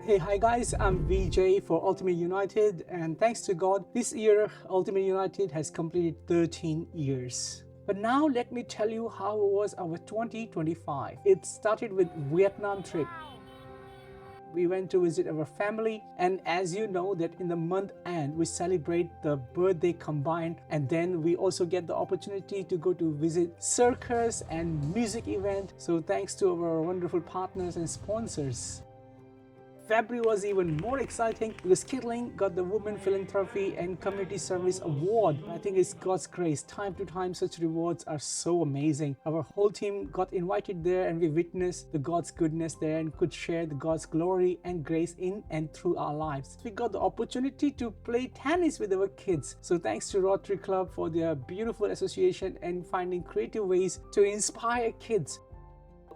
Hey, hi guys, I'm VJ for Ultimate United, and thanks to God, this year Ultimate United has completed 13 years. But now let me tell you how was our 2025. It started with Vietnam trip. We went to visit our family, and as you know that in the month end we celebrate the birthday combined, and then we also get the opportunity to go to visit circus and music event. So thanks to our wonderful partners and sponsors. February was even more exciting because Kitling got the Women Philanthropy and Community Service Award. I think it's God's grace. Time to time, such rewards are so amazing. Our whole team got invited there and we witnessed the God's goodness there and could share the God's glory and grace in and through our lives. We got the opportunity to play tennis with our kids. So thanks to Rotary Club for their beautiful association and finding creative ways to inspire kids.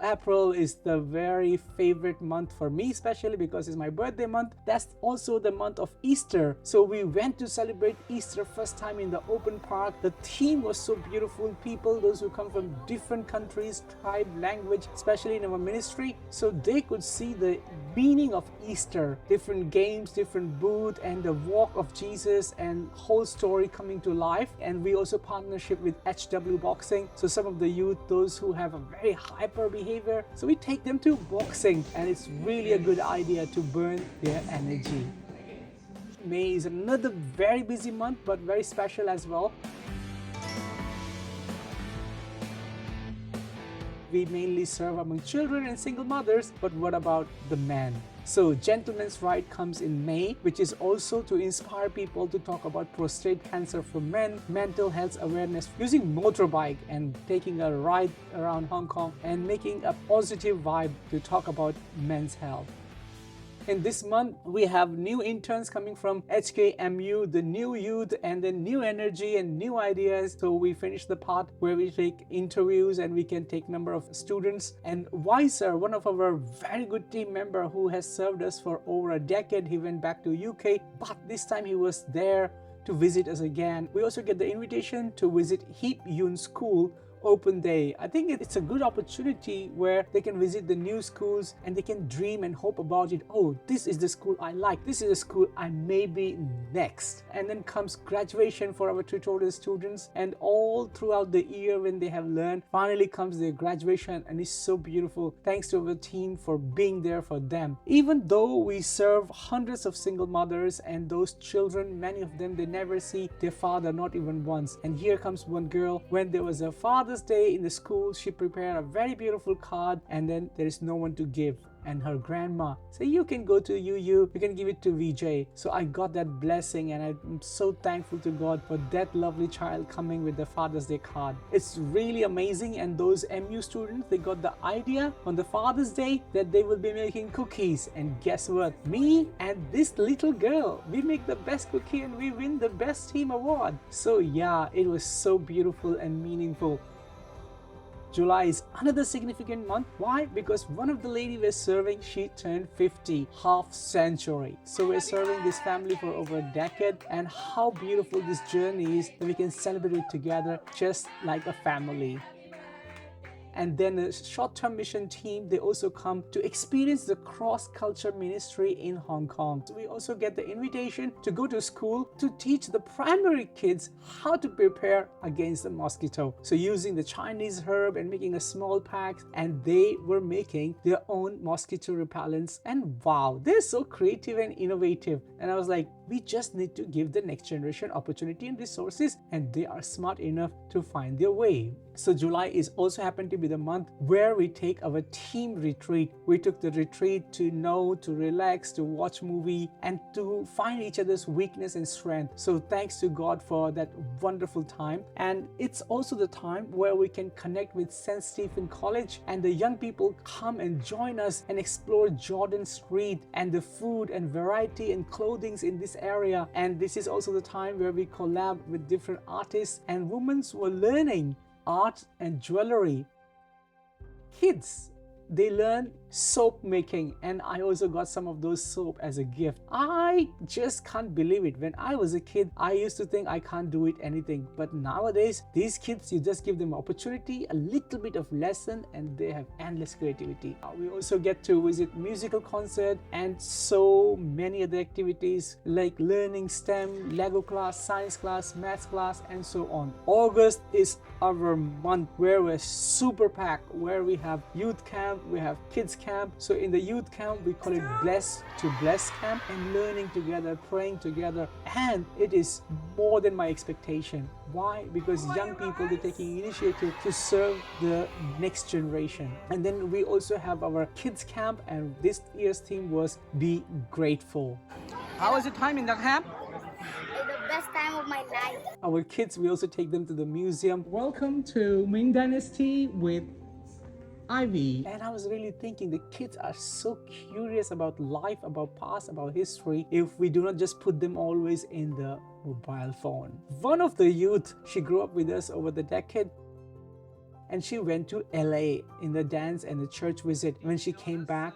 April is the very favorite month for me, especially because it's my birthday month. That's also the month of Easter. So we went to celebrate Easter first time in the open park. The theme was so beautiful. People, those who come from different countries, tribe, language, especially in our ministry, so they could see the meaning of Easter. Different games, different booth, and the walk of Jesus and whole story coming to life. And we also partnership with HW Boxing. So some of the youth, those who have a very hyper behavior, so we take them to boxing, and it's really a good idea to burn their energy. May is another very busy month, but very special as well. We mainly serve among children and single mothers, but what about the men? So Gentleman's Right comes in May, which is also to inspire people to talk about prostate cancer for men, mental health awareness using motorbike and taking a ride around Hong Kong and making a positive vibe to talk about men's health. In this month, we have new interns coming from HKMU, the new youth, and then new energy and new ideas. So we finish the part where we take interviews and we can take number of students. And Weiser, one of our very good team member who has served us for over a decade, he went back to UK, but this time he was there to visit us again. We also get the invitation to visit Heap Yun School open day. I think it's a good opportunity where they can visit the new schools and they can dream and hope about it. Oh, this is the school I like. This is the school I may be next. And then comes graduation for our tutorial students, and all throughout the year when they have learned, finally comes their graduation, and it's so beautiful. Thanks to our team for being there for them. Even though we serve hundreds of single mothers and those children, many of them, they never see their father, not even once. And here comes one girl, when there was a Father's Day in the school, she prepared a very beautiful card, and then there is no one to give, and her grandma said, you can go to you can give it to VJ. So I got that blessing, and I'm so thankful to God for that lovely child coming with the Father's Day card. It's really amazing. And those MU students, they got the idea on the Father's Day that they will be making cookies, and guess what, me and this little girl, we make the best cookie and we win the best team award. So yeah, it was so beautiful and meaningful. July is another significant month. Why? Because one of the lady we're serving, she turned 50, half century. So we're serving this family for over a decade, and how beautiful this journey is that we can celebrate it together just like a family. And then the short-term mission team, they also come to experience the cross-culture ministry in Hong Kong. So we also get the invitation to go to school to teach the primary kids how to prepare against the mosquito. So using the Chinese herb and making a small pack, and they were making their own mosquito repellents. And wow, they're so creative and innovative. And I was like, we just need to give the next generation opportunity and resources, and they are smart enough to find their way. So July is also happened to be the month where we take our team retreat. We took the retreat to know, to relax, to watch movie, and to find each other's weakness and strength. So thanks to God for that wonderful time. And it's also the time where we can connect with St. Stephen College, and the young people come and join us and explore Jordan Street and the food and variety and clothings in this area. And this is also the time where we collab with different artists and women who are learning art and jewelry. Kids, they learn soap making, and I also got some of those soap as a gift. I just can't believe it. When I was a kid, I used to think I can't do it anything, but nowadays these kids, you just give them opportunity, a little bit of lesson, and they have endless creativity. We also get to visit musical concert and so many other activities like learning STEM, Lego class, science class, maths class, and so on. August is our month where we're super packed, where we have youth camp, we have kids camp. So in the youth camp, we call it Bless to Bless camp, and learning together, praying together, and it is more than my expectation. Why? Because young people, they're taking initiative to serve the next generation. And then we also have our kids camp, and this year's theme was Be Grateful. How was your time in the camp? The best time of my life. Our kids, we also take them to the museum. Welcome to Ming Dynasty with Ivy. And I was really thinking, the kids are so curious about life, about past, about history, if we do not just put them always in the mobile phone. One of the youth, she grew up with us over the decade, and she went to LA in the dance and the church visit. When she came back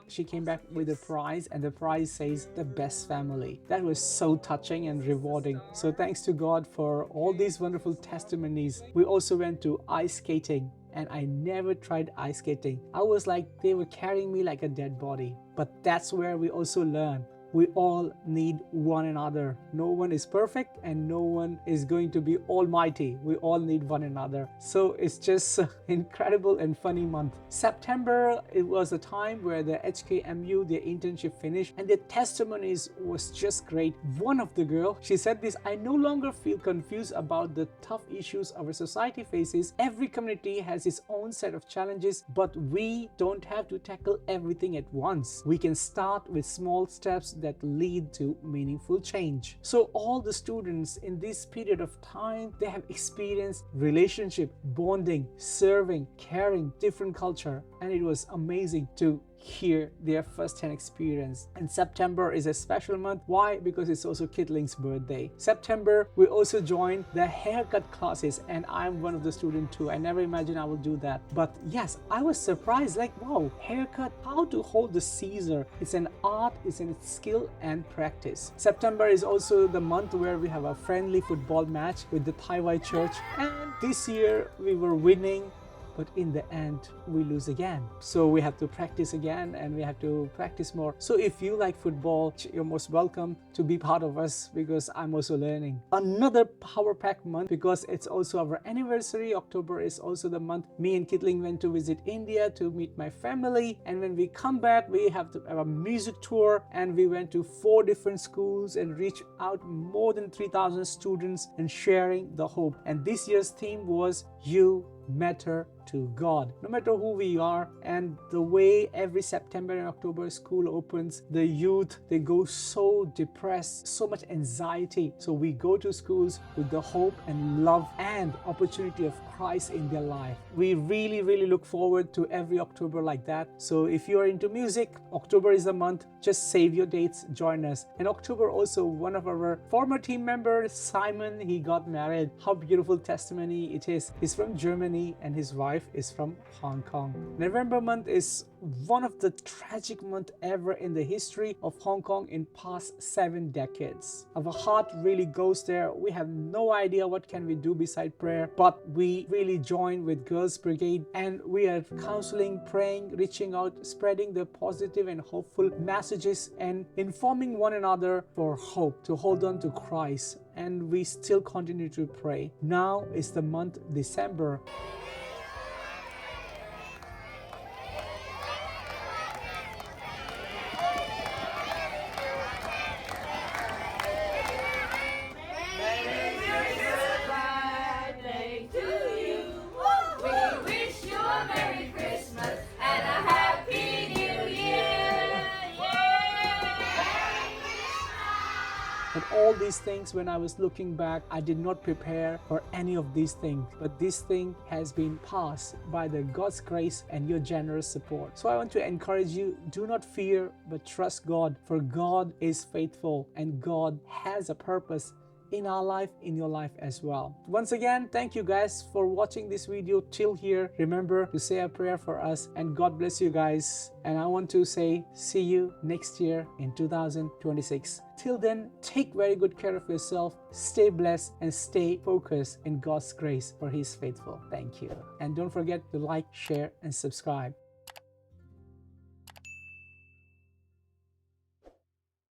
with a prize, and the prize says the best family. That was so touching and rewarding. So thanks to God for all these wonderful testimonies. We also went to ice skating, and I never tried ice skating. I was like, they were carrying me like a dead body. But that's where we also learn. We all need one another. No one is perfect, and no one is going to be almighty. We all need one another. So it's just incredible and funny month. September, it was a time where the HKMU, their internship finished, and their testimonies was just great. One of the girl, she said this: I no longer feel confused about the tough issues our society faces. Every community has its own set of challenges, but we don't have to tackle everything at once. We can start with small steps that lead to meaningful change. So all the students in this period of time, they have experienced relationship, bonding, serving, caring, different culture, and it was amazing to hear their first-hand experience. And September is a special month. Why? Because it's also Kitling's birthday. September, we also joined the haircut classes, and I'm one of the students too. I never imagined I would do that. But yes, I was surprised, like, wow, haircut, how to hold the Caesar. It's an art, it's a skill and practice. September is also the month where we have a friendly football match with the Thai Church, and this year we were winning, but in the end we lose again. So we have to practice again, and we have to practice more. So if you like football, you're most welcome to be part of us, because I'm also learning. Another power pack month, because it's also our anniversary. October is also the month me and Kitling went to visit India to meet my family, and when we come back, we have to have a music tour, and we went to 4 different schools and reached out more than 3,000 students and sharing the hope. And this year's theme was You Matter to God. No matter who we are, and the way every September and October school opens, the youth, they go so depressed, so much anxiety. So we go to schools with the hope and love and opportunity of Christ in their life. We really look forward to every October like that. So if you are into music, October is the month. Just save your dates, join us. And October also, one of our former team members, Simon, he got married. How beautiful testimony it is. He's from Germany and his wife is from Hong Kong. November month is one of the tragic months ever in the history of Hong Kong in past 7 decades. Our heart really goes there. We have no idea what can we do beside prayer, but we really join with Girls Brigade, and we are counseling, praying, reaching out, spreading the positive and hopeful messages, and informing one another for hope, to hold on to Christ. And we still continue to pray. Now is the month December. But all these things, when I was looking back, I did not prepare for any of these things. But this thing has been passed by the God's grace and your generous support. So I want to encourage you, do not fear, but trust God, for God is faithful and God has a purpose in our life, in your life as well. Once again, thank you guys for watching this video till here. Remember to say a prayer for us, and God bless you guys. And I want to say see you next year in 2026. Till then, take very good care of yourself, stay blessed, and stay focused in God's grace, for He's faithful. Thank you. And don't forget to like, share, and subscribe.